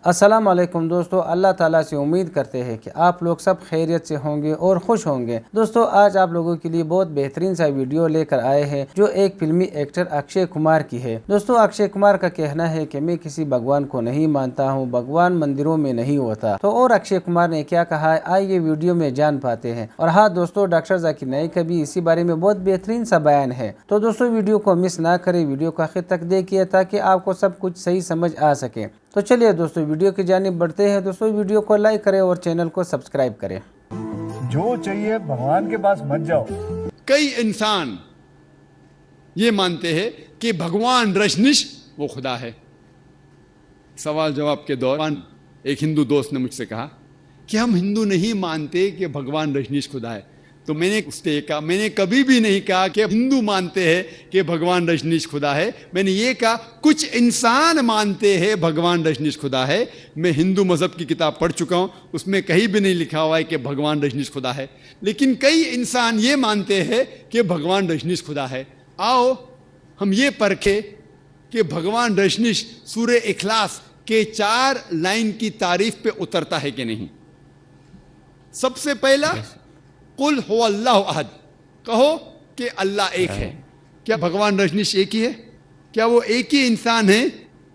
السلام علیکم دوستو، اللہ تعالیٰ سے امید کرتے ہیں کہ آپ لوگ سب خیریت سے ہوں گے اور خوش ہوں گے۔ دوستو آج آپ لوگوں کے لیے بہت بہترین سا ویڈیو لے کر آئے ہیں جو ایک فلمی ایکٹر اکشے کمار کی ہے۔ دوستو اکشے کمار کا کہنا ہے کہ میں کسی بھگوان کو نہیں مانتا ہوں، بھگوان مندروں میں نہیں ہوتا۔ تو اور اکشے کمار نے کیا کہا ہے آئیے ویڈیو میں جان پاتے ہیں۔ اور ہاں دوستو، ڈاکٹر ذاکر نائک کا بھی اسی بارے میں بہت بہترین سا بیان ہے۔ تو دوستو ویڈیو کو مس نہ کریں، ویڈیو کو آخر تک دیکھیے تاکہ آپ کو سب کچھ صحیح سمجھ آ سکے۔ تو چلیے دوستو ویڈیو کی جانب بڑھتے ہیں۔ دوستو ویڈیو کو لائک کریں اور چینل کو سبسکرائب کریں۔ جو چاہیے بھگوان کے پاس مت جاؤ۔ کئی انسان یہ مانتے ہیں کہ بھگوان رجنیش وہ خدا ہے۔ سوال جواب کے دوران ایک ہندو دوست نے مجھ سے کہا کہ ہم ہندو نہیں مانتے کہ بھگوان رجنیش خدا ہے۔ تو میں نے اس سے کہا میں نے کبھی بھی نہیں کہا کہ ہندو مانتے ہیں کہ بھگوان رجنیش خدا ہے، میں نے یہ کہا کچھ انسان مانتے ہیں بھگوان رجنیش خدا ہے۔ میں ہندو مذہب کی کتاب پڑھ چکا ہوں، اس میں کہیں بھی نہیں لکھا ہوا ہے کہ بھگوان رجنیش خدا ہے، لیکن کئی انسان یہ مانتے ہیں کہ بھگوان رجنیش خدا ہے۔ آؤ ہم یہ پرکھیں کہ بھگوان رجنیش سورہ اخلاص کے 4 لائن کی تعریف پہ اترتا ہے کہ نہیں۔ سب سے پہلا قل هو اللہ احد، کہو کہ اللہ ایک ہے۔ کیا بھگوان رجنیش ایک ہی ہے؟ کیا وہ ایک ہی انسان ہے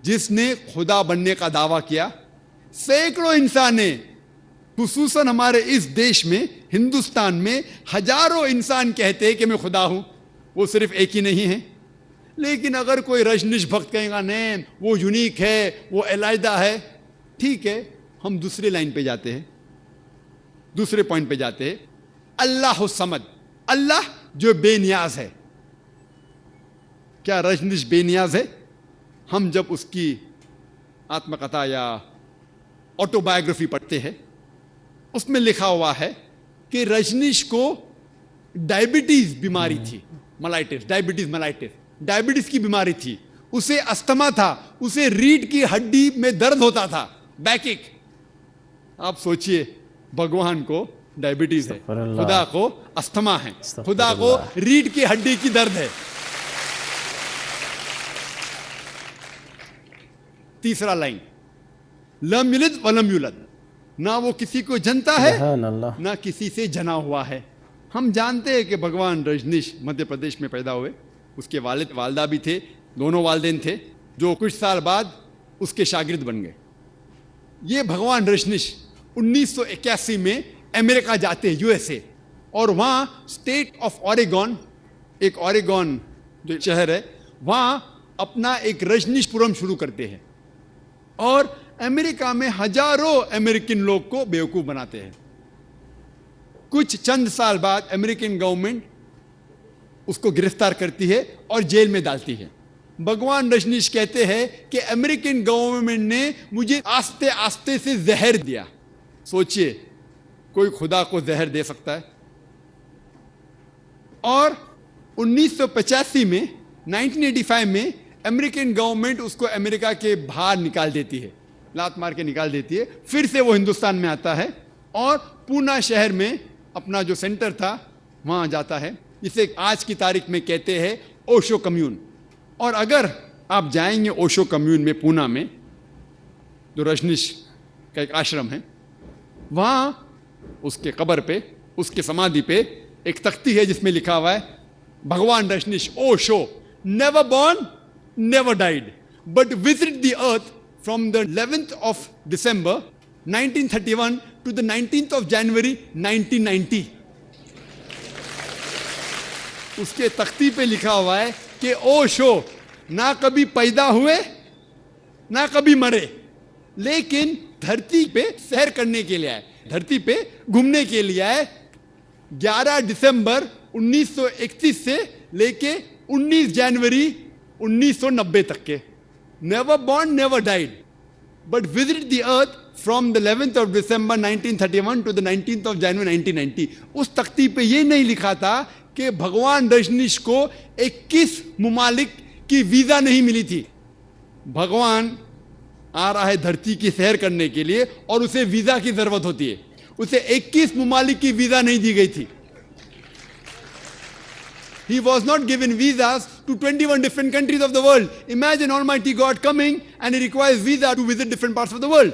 جس نے خدا بننے کا دعویٰ کیا؟ سینکڑوں انسان ہیں، خصوصاً ہمارے اس دیش میں ہندوستان میں ہزاروں انسان کہتے ہیں کہ میں خدا ہوں، وہ صرف ایک ہی نہیں ہے۔ لیکن اگر کوئی رجنیش بھکت کہے گا نہیں وہ یونیک ہے، وہ علیحدہ ہے، ٹھیک ہے، ہم دوسرے لائن پہ جاتے ہیں، دوسرے پوائنٹ پہ جاتے ہیں۔ اللہ الصمد، اللہ جو بے نیاز ہے۔ کیا رجنیش بے نیاز ہے؟ ہم جب اس کی آتم کتھا یا آٹو بایوگرافی پڑھتے ہیں، اس میں لکھا ہوا ہے کہ رجنیش کو ڈائبٹیز بیماری تھی، ڈائبٹیز کی بیماری تھی، اسے استھما تھا، اسے ریڑھ کی ہڈی میں درد ہوتا تھا، بیک ایک۔ آپ سوچئے بھگوان کو ڈائبٹیز ہے، خدا کو استھما ہے، خدا کو ریڑھ کی ہڈی کی درد ہے۔ تیسرا لائن، لم یلد ولم یولد، نہ وہ کسی کو جنتا ہے نہ کسی سے جنا ہوا ہے۔ ہم جانتے ہیں کہ بھگوان رجنیش مدھیہ پردیش میں پیدا ہوئے، اس کے والد والدہ بھی تھے، دونوں والدین تھے جو کچھ سال بعد اس کے شاگرد بن گئے۔ یہ بھگوان رجنیش 1981 میں امریکہ جاتے ہیں، USA، اور وہاں اسٹیٹ آف اوریگون، ایک اوریگون جو شہر ہے، وہاں اپنا ایک رجنیش پورم شروع کرتے ہیں اور امریکہ میں ہزاروں امریکن لوگ کو بیوقوف بناتے ہیں۔ کچھ چند سال بعد امریکن گورنمنٹ اس کو گرفتار کرتی ہے اور جیل میں ڈالتی ہے۔ بھگوان رجنیش کہتے ہیں کہ امریکن گورنمنٹ نے مجھے آستے آستے سے زہر دیا۔ سوچئے کوئی خدا کو زہر دے سکتا ہے؟ اور 1985 میں 1985 میں امریکن گورنمنٹ اس کو امریکہ کے باہر نکال دیتی ہے، لات مار کے نکال دیتی ہے۔ پھر سے وہ ہندوستان میں آتا ہے اور پونا شہر میں اپنا جو سینٹر تھا وہاں جاتا ہے، جسے آج کی تاریخ میں کہتے ہیں اوشو کمیون۔ اور اگر آپ جائیں گے اوشو کمیون میں پونا میں، جو رجنیش کا ایک آشرم ہے، وہاں اس کے قبر پہ، اس کے سمادھی پہ ایک تختی ہے جس میں لکھا ہوا ہے Bhagwan Rajneesh Osho never born never died but visit the earth from the 11th of December 1931 to the 19th of January 1990۔ اس کے تختی پہ لکھا ہوا ہے کہ اوشو نہ کبھی پیدا ہوئے نہ کبھی مرے، لیکن دھرتی پہ سیر کرنے کے لیے آئے، دھرتی پہ گھومنے کے لیے آئے۔ 11 دسمبر 1931 سے لے کے 19 جنوری 1990 تک کے، never born never died but visit the earth from the 11th of December 1931 to the 19th of January 1990۔ اس تختی پہ یہ نہیں لکھا تھا کہ بھگوان رجنیش کو 21 ممالک کی ویزا نہیں ملی تھی۔ بھگوان آ رہا ہے دھرتی کی سیر کرنے کے لیے اور اسے ویزا کی ضرورت ہوتی ہے، اسے 21 ممالک کی ویزا نہیں دی گئی تھی۔ He was not given visas to 21 different countries of the world. Imagine Almighty God coming and he requires visa to visit different parts of the world.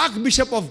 Archbishop of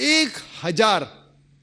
1000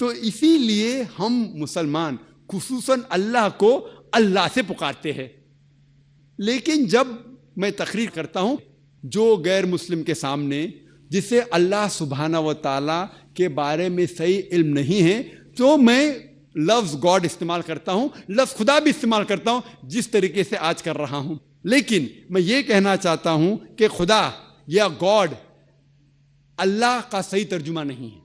تو اسی لیے ہم مسلمان خصوصاً اللہ کو اللہ سے پکارتے ہیں. لیکن جب میں تقریر کرتا ہوں جو غیر مسلم کے سامنے جسے اللہ سبحانہ و تعالیٰ کے بارے میں صحیح علم نہیں ہے, تو میں لفظ گاڈ استعمال کرتا ہوں, لفظ خدا بھی استعمال کرتا ہوں جس طریقے سے آج کر رہا ہوں. لیکن میں یہ کہنا چاہتا ہوں کہ خدا یا گاڈ اللہ کا صحیح ترجمہ نہیں ہے.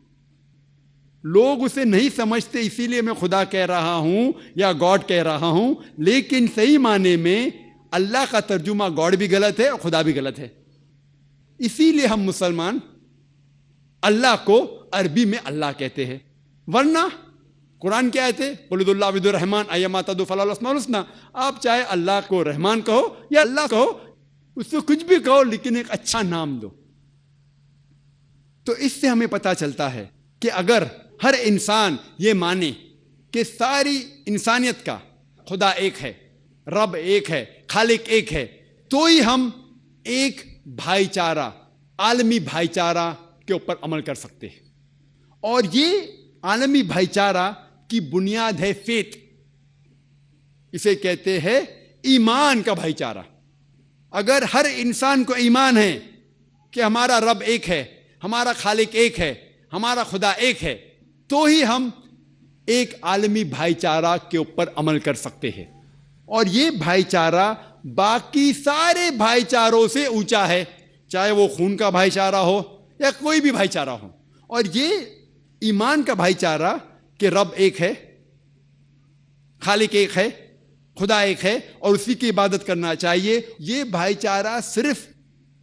لوگ اسے نہیں سمجھتے, اسی لیے میں خدا کہہ رہا ہوں یا گاڈ کہہ رہا ہوں. لیکن صحیح معنی میں اللہ کا ترجمہ گاڈ بھی غلط ہے اور خدا بھی غلط ہے. اسی لیے ہم مسلمان اللہ کو عربی میں اللہ کہتے ہیں, ورنہ قرآن کیا آیت ہے, قل ادعوا اللہ عبد الرحمن ایما تدعوا فلہ الاسماء الحسنی. آپ چاہے اللہ کو رحمان کہو یا اللہ کہو, اس سے کچھ بھی کہو لیکن ایک اچھا نام دو. تو اس سے ہمیں پتہ چلتا ہے کہ اگر ہر انسان یہ مانے کہ ساری انسانیت کا خدا ایک ہے, رب ایک ہے, خالق ایک ہے, تو ہی ہم ایک بھائی چارہ, عالمی بھائی چارہ کے اوپر عمل کر سکتے ہیں. اور یہ عالمی بھائی چارہ کی بنیاد ہے فیتھ, اسے کہتے ہیں ایمان کا بھائی چارہ. اگر ہر انسان کو ایمان ہے کہ ہمارا رب ایک ہے, ہمارا خالق ایک ہے, ہمارا خدا ایک ہے, تو ہی ہم ایک عالمی بھائی چارہ کے اوپر عمل کر سکتے ہیں. اور یہ بھائی چارہ باقی سارے بھائی چاروں سے اونچا ہے, چاہے وہ خون کا بھائی چارہ ہو یا کوئی بھی بھائی چارہ ہو. اور یہ ایمان کا بھائی چارہ کہ رب ایک ہے, خالق ایک ہے, خدا ایک ہے اور اسی کی عبادت کرنا چاہیے, یہ بھائی چارہ صرف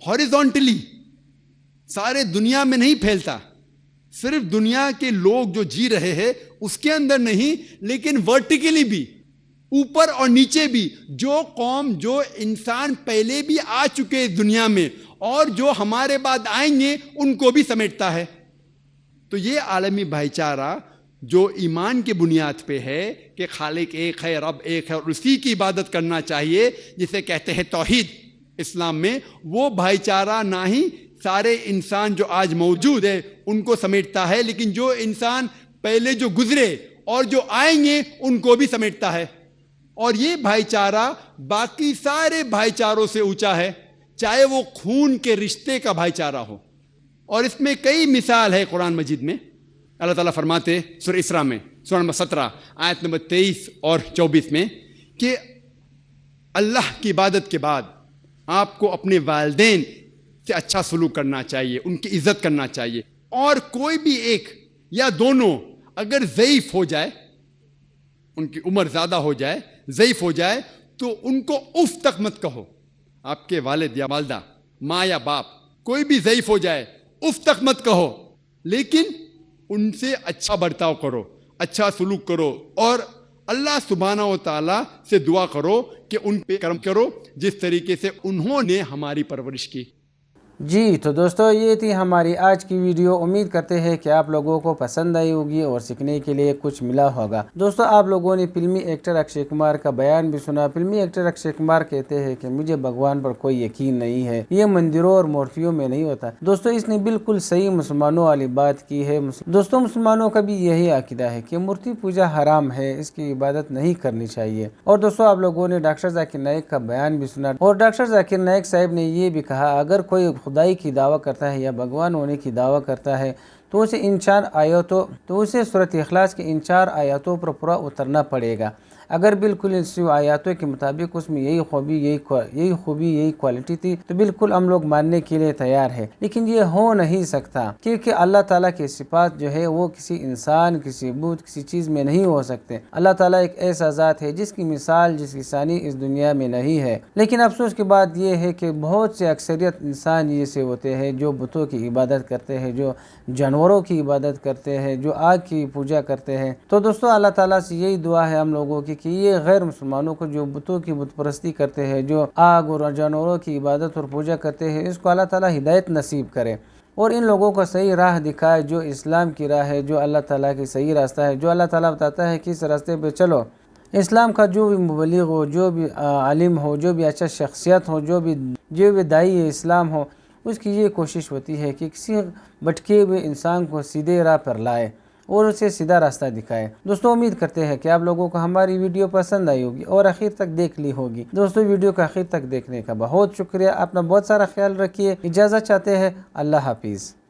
ہاریزونٹلی سارے دنیا میں نہیں پھیلتا, صرف دنیا کے لوگ جو جی رہے ہیں اس کے اندر نہیں, لیکن ورٹیکلی بھی, اوپر اور نیچے بھی, جو قوم جو انسان پہلے بھی آ چکے اس دنیا میں اور جو ہمارے بعد آئیں گے ان کو بھی سمیٹتا ہے. تو یہ عالمی بھائی چارہ جو ایمان کی بنیاد پہ ہے کہ خالق ایک ہے, رب ایک ہے اور اسی کی عبادت کرنا چاہیے, جسے کہتے ہیں توحید اسلام میں, وہ بھائی چارہ نہ ہی سارے انسان جو آج موجود ہے ان کو سمیٹتا ہے, لیکن جو انسان پہلے جو گزرے اور جو آئیں گے ان کو بھی سمیٹتا ہے. اور یہ بھائی چارہ باقی سارے بھائی چاروں سے اونچا ہے, چاہے وہ خون کے رشتے کا بھائی چارہ ہو. اور اس میں کئی مثال ہے قرآن مجید میں. اللہ تعالیٰ فرماتے سورہ اسراء میں سورہ نمبر 17 آیت نمبر 23 اور 24 میں کہ اللہ کی عبادت کے بعد آپ کو اپنے والدین سے اچھا سلوک کرنا چاہیے, ان کی عزت کرنا چاہیے. اور کوئی بھی ایک یا دونوں اگر ضعیف ہو جائے, ان کی عمر زیادہ ہو جائے, ضعیف ہو جائے, تو ان کو اف تک مت کہو. آپ کے والد یا والدہ, ماں یا باپ, کوئی بھی ضعیف ہو جائے اف تک مت کہو, لیکن ان سے اچھا برتاؤ کرو, اچھا سلوک کرو اور اللہ سبحانہ و تعالیٰ سے دعا کرو کہ ان پہ کرم کرو جس طریقے سے انہوں نے ہماری پرورش کی. جی تو دوستو یہ تھی ہماری آج کی ویڈیو. امید کرتے ہیں کہ آپ لوگوں کو پسند آئی ہوگی اور سیکھنے کے لیے کچھ ملا ہوگا. دوستو آپ لوگوں نے فلمی ایکٹر اکشے کمار کا بیان بھی سنا. فلمی ایکٹر اکشے کمار کہتے ہیں کہ مجھے بھگوان پر کوئی یقین نہیں ہے, یہ مندروں اور مورتیوں میں نہیں ہوتا. دوستو اس نے بالکل صحیح مسلمانوں والی بات کی ہے. دوستو مسلمانوں کا بھی یہی عقیدہ ہے کہ مورتی پوجا حرام ہے, اس کی عبادت نہیں کرنی چاہیے. اور دوستو آپ لوگوں نے ڈاکٹر ذاکر نائک کا بیان بھی سنا, اور ڈاکٹر ذاکر نائک صاحب نے یہ بھی کہا اگر کوئی خدائی کی دعویٰ کرتا ہے یا بھگوان ہونے کی دعویٰ کرتا ہے تو اسے سورۃ اخلاص کی ان 4 آیاتوں پر پورا اترنا پڑے گا. اگر بالکل اس آیاتوں کے مطابق اس میں یہی خوبی یہی کوالٹی تھی تو بالکل ہم لوگ ماننے کے لیے تیار ہے. لیکن یہ ہو نہیں سکتا کیونکہ اللہ تعالیٰ کے صفات جو ہے وہ کسی انسان, کسی بت, کسی چیز میں نہیں ہو سکتے. اللہ تعالیٰ ایک ایسا ذات ہے جس کی مثال, جس کی ثانی اس دنیا میں نہیں ہے. لیکن افسوس کی بات یہ ہے کہ بہت سے اکثریت انسان ایسے ہوتے ہیں جو بتوں کی عبادت کرتے ہیں, جو جانوروں کی عبادت کرتے ہیں, جو آگ کی پوجا کرتے ہیں. تو دوستو اللہ تعالیٰ سے یہی دعا ہے ہم لوگوں کی کہ یہ غیر مسلمانوں کو جو بتوں کی بت پرستی کرتے ہیں, جو آگ اور جانوروں کی عبادت اور پوجا کرتے ہیں, اس کو اللہ تعالیٰ ہدایت نصیب کرے اور ان لوگوں کو صحیح راہ دکھائے جو اسلام کی راہ ہے, جو اللہ تعالیٰ کی صحیح راستہ ہے, جو اللہ تعالیٰ بتاتا ہے کہ اس راستے پہ چلو. اسلام کا جو بھی مبلغ ہو, جو بھی عالم ہو, جو بھی اچھا شخصیت ہو, جو بھی داعی اسلام ہو, اس کی یہ کوشش ہوتی ہے کہ کسی بھٹکے ہوئے انسان کو سیدھے راہ پر لائے. اور اسے سیدھا راستہ دکھائے۔ دوستو امید کرتے ہیں کہ آپ لوگوں کو ہماری ویڈیو پسند آئی ہوگی اور آخر تک دیکھ لی ہوگی۔ دوستو ویڈیو کو آخر تک دیکھنے کا بہت شکریہ، اپنا بہت سارا خیال رکھیے، اجازت چاہتے ہیں، اللہ حافظ۔